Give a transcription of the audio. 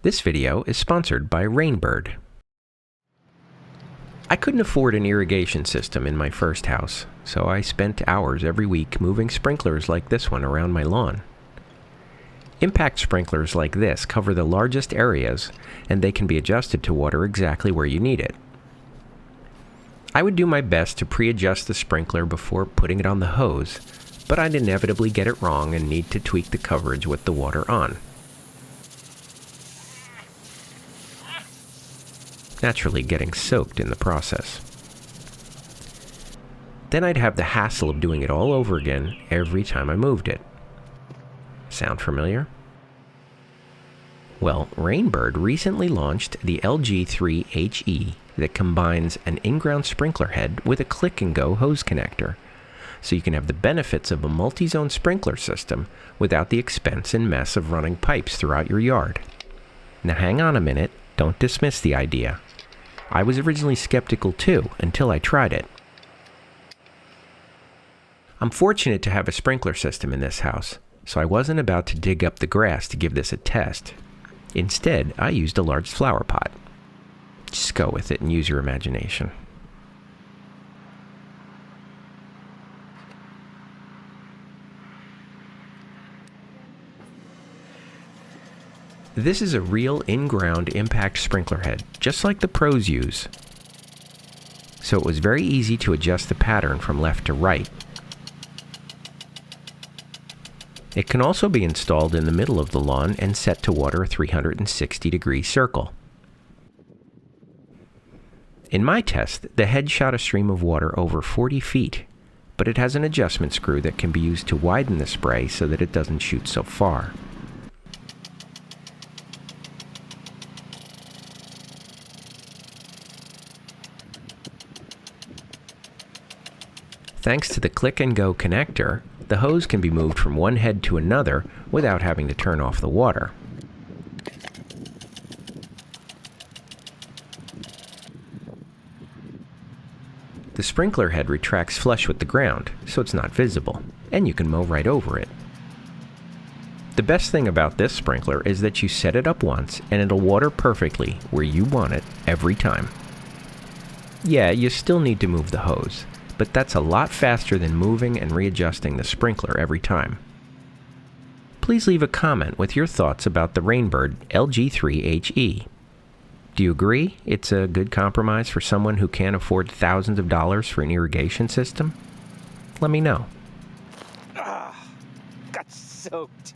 This video is sponsored by Rain Bird. I couldn't afford an irrigation system in my first house, so I spent hours every week moving sprinklers like this one around my lawn. Impact sprinklers like this cover the largest areas, and they can be adjusted to water exactly where you need it. I would do my best to pre-adjust the sprinkler before putting it on the hose, but I'd inevitably get it wrong and need to tweak the coverage with the water on. Naturally getting soaked in the process. Then I'd have the hassle of doing it all over again every time I moved it. Sound familiar? Well, Rain Bird recently launched the LG3HE that combines an in-ground sprinkler head with a click-and-go hose connector, so you can have the benefits of a multi-zone sprinkler system without the expense and mess of running pipes throughout your yard. Now hang on a minute, don't dismiss the idea. I was originally skeptical too, until I tried it. I'm fortunate to have a sprinkler system in this house, so I wasn't about to dig up the grass to give this a test. Instead, I used a large flower pot. Just go with it and use your imagination. This is a real in-ground impact sprinkler head, just like the pros use. So it was very easy to adjust the pattern from left to right. It can also be installed in the middle of the lawn and set to water a 360-degree circle. In my test, the head shot a stream of water over 40 feet, but it has an adjustment screw that can be used to widen the spray so that it doesn't shoot so far. Thanks to the click-and-go connector, the hose can be moved from one head to another without having to turn off the water. The sprinkler head retracts flush with the ground, so it's not visible, and you can mow right over it. The best thing about this sprinkler is that you set it up once and it'll water perfectly where you want it every time. Yeah, you still need to move the hose, but that's a lot faster than moving and readjusting the sprinkler every time. Please leave a comment with your thoughts about the Rain Bird LG3HE. Do you agree it's a good compromise for someone who can't afford thousands of dollars for an irrigation system? Let me know. Got soaked.